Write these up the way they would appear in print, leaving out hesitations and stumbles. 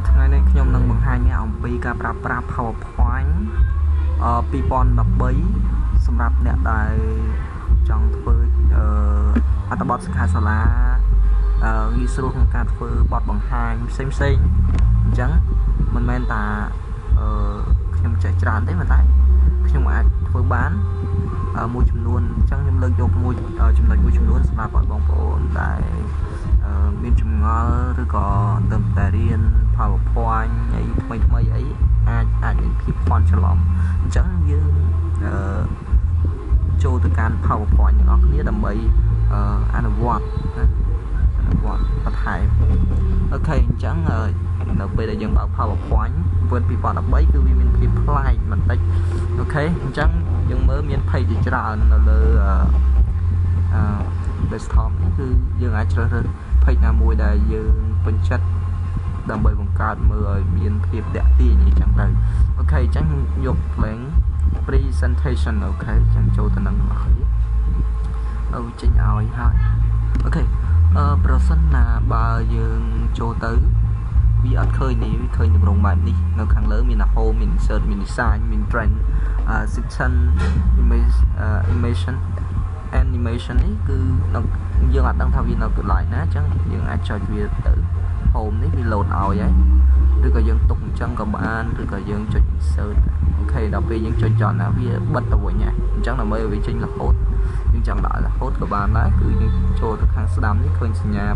ថ្ងៃនេះខ្ញុំនឹងបង្ហាញអ្នកអំពីការប្រើប្រាស់ PowerPoint 2013សម្រាប់អ្នកដែលចង់ធ្វើអត្ថបទសិក្ខាសាលាងាយស្រួលក្នុងការធ្វើបទបង្ហាញផ្សេងៗអញ្ចឹងមិនមែនតាខ្ញុំចេះច្រើនទេប៉ុន្តែខ្ញុំអាចធ្វើបានមួយចំនួនអញ្ចឹងខ្ញុំលើកយកចំណុចមួយចំនួនសម្រាប់បងប្អូនដែលមានចម្ងល់ឬក៏ទៅតែរៀន PowerPoint អីថ្មីអីអាចមានភាពភ័ន្តច្រឡំអញ្ចឹងយើងចូលទៅកាន់ PowerPoint ទាំងអស់គ្នាដើម្បីអនុវត្តណាអនុវត្តបន្ថែមអូខេអញ្ចឹងនៅពេលដែលយើងបើក PowerPoint version 2013គឺវាមានភាពប្លែកបន្តិចអូខេអញ្ចឹងយើងមើលមាន page ជាច្រើននៅលើdesktop នេះគឺយើងអាចជ្រើសរើស page ណាមួយដែលយើងពេញចិត្តដើម្បីបង្កើតមើលឲ្យមានភាពតាក់ទាញអីចឹងទៅអូខេអញ្ចឹងយក blank presentation អូខេអញ្ចឹងចូលទៅនឹងរបស់គ្នាចេញឲ្យហើយអូខេប្រសិនណាបើយើងចូលទៅវាអត់ឃើញនេះវាឃើញទម្រង់បែបនេះនៅខាងលើមាន home មាន insert មាន design មាន trend section animation នេះគឺយើងអត់ដឹងថាវានៅកន្លែងណាអញ្ចឹងយើងអាចចុចវាទៅ home នេះវា load ឲ្យហើយឬក៏យើងទុកអញ្ចឹងក៏បានឬក៏យើងចុច insert អូខេដល់ពេលយើងចុចចន់ណាវាបិទទៅវិញហើយអញ្ចឹងដើម្បីឲ្យវាចេញរហូតយើងចង់ដាក់រហូតក៏បានដែរគឺយើងចូលទៅខាងស្ដាំនេះឃើញសញ្ញា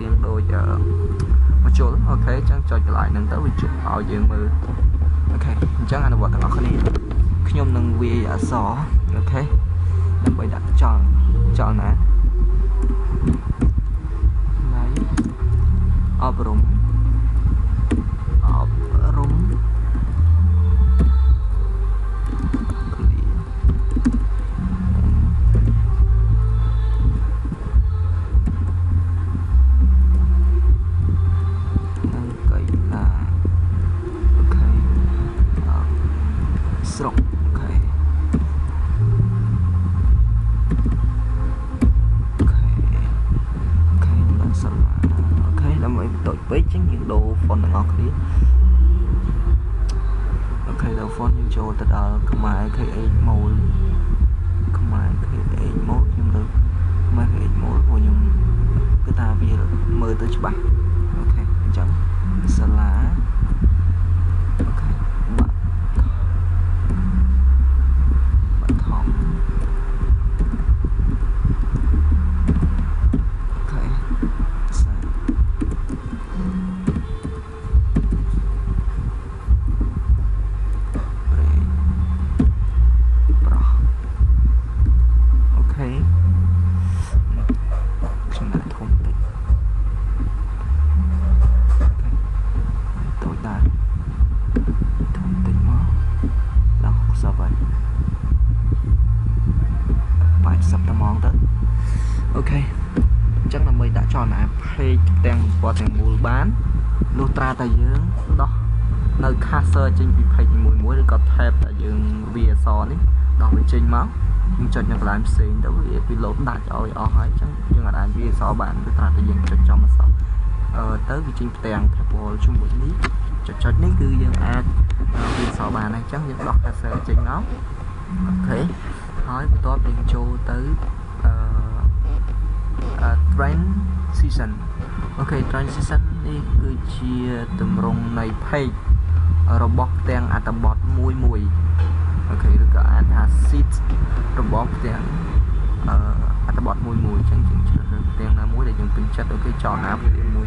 រៀងដូចមកជុលអូខេអញ្ចឹងចុចកន្លែងហ្នឹងទៅវាជប់ឲ្យយើងមើលអូខេអញ្ចឹងអនុវត្តទាំងអស់គ្នាខ្ញុំនឹងវាយអក្សរអូខេដើម្បីដាក់ចលណាណៃអប់រំស្រុកអូខេបានសិនអូខេដើម្បីដូចពេកចឹងយើងដូរ font ទាំងអស់គ្នាអូខេដល់ font យើងចូលទៅដល់ខ្មែរ KH mode ខ្មែរ KH mode ខ្ញុំលើខ្មែរ KH mode ព្រោះខ្ញុំគឺថាវាមើលទៅច្បាស់អូខេអញ្ចឹងសាលាអូខេអូខេអញ្ចឹងដើម្បីដាក់ចលនា page ទាំងពណ៌ទាំងមូលបានលុះត្រាតែយើងដោះនៅ cursor ចេញពី page នីមួយៗឬក៏ tab ដែលយើងវាអក្សរនេះដោះវាចេញមកយើងចុចនៅកន្លែងផ្សេងទៅវា load ដាច់ឲ្យអស់ហើយអញ្ចឹងយើងអាចវាអក្សរបានលុះត្រាតែយើងចុចចំអក្សរទៅវាចេញផ្ទាំង table ជាមួយនេះចុចនេះគឺយើងអាចវាអក្សរបានហើយអញ្ចឹងយើងដោះ cursor ចេញមកអូខេហើយបន្ទាប់យើងចូលទៅ transition អូខេ transition នេះគឺជាទម្រង់នៃ page របស់ផ្ទាំងអត្ថបទមួយអូខេឬក៏អាចថា sheet របស់ផ្ទាំងអត្ថបទមួយអញ្ចឹងយើងជ្រើសរើសផ្ទាំងណាមួយដែលយើងពេញចិត្តអូខេចោលណាផ្ទាំងមួយ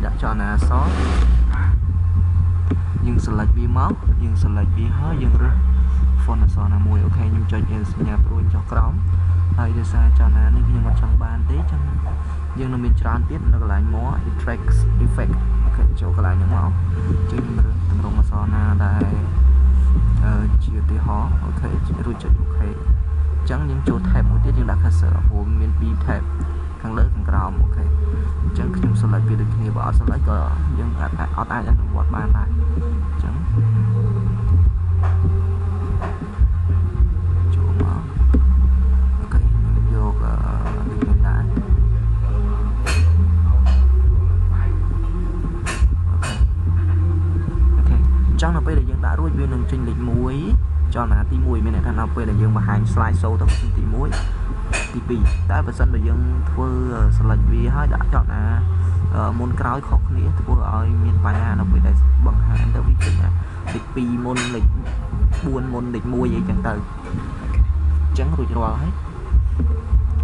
ដាក់ចលនាអក្សរយើង select វាមកយើង select វាហើយយើងរើស font អក្សរណាមួយអូខេខ្ញុំចុចសញ្ញាព្រួយចុះក្រោមហើយដោយសារចលនានេះខ្ញុំអត់ចង់បានទេចឹងយើងនឹងមានច្រើនទៀតនៅកន្លែង more text effect អូខេចូលកន្លែងហ្នឹងមកចុចខ្ញុំរើសទម្រង់អក្សរណាដែលជាឧទាហរណ៍អូខេរួចចុចអូខេអញ្ចឹងយើងចូល tab មួយទៀតយើងដាក់ cursor ព្រោះមាន2 tab ខាងលើខាងក្រោមអូខេអញ្ចឹងខ្ញុំ select វាដូចគ្នាបើអត់ select ក៏យើងអាចអត់អាចអនុវត្តបានដែរអញ្ចឹងចូលមកអូខេខ្ញុំយកដូចនេះដែរអូខេអញ្ចឹងនៅពេលដែលយើងដាក់រួចវានឹងចេញលេខ1ចលនាទី1មានន័យថានៅពេលដែលយើងបង្ហាញ slide show ទៅទី1ទី2តែបើសិនបើយើងធ្វើ select វាហើយដាក់ចលនាមុនក្រោយខុសគ្នាធ្វើឲ្យមានបញ្ហានៅពេលដែលបង្ហាញទៅវាចេញលេខ2មុនលេខ4មុនលេខ1អីចឹងទៅអញ្ចឹងរួចរាល់ហើយ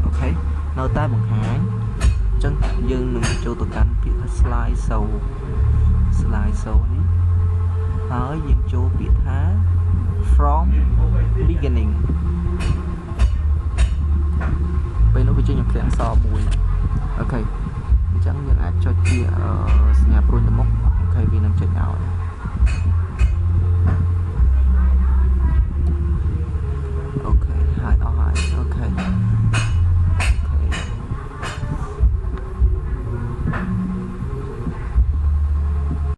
អូខេនៅតែបង្ហាញអញ្ចឹងយើងនឹងចូលទៅកាន់ពាក្យថា slide show នេះហើយយើងចូលពាក្យថា from beginning ពេលនោះវាចេញជាអក្សរមួយអូខេអញ្ចឹងយើងអាចចុចពាក្យសញ្ញាព្រួយទៅមុខ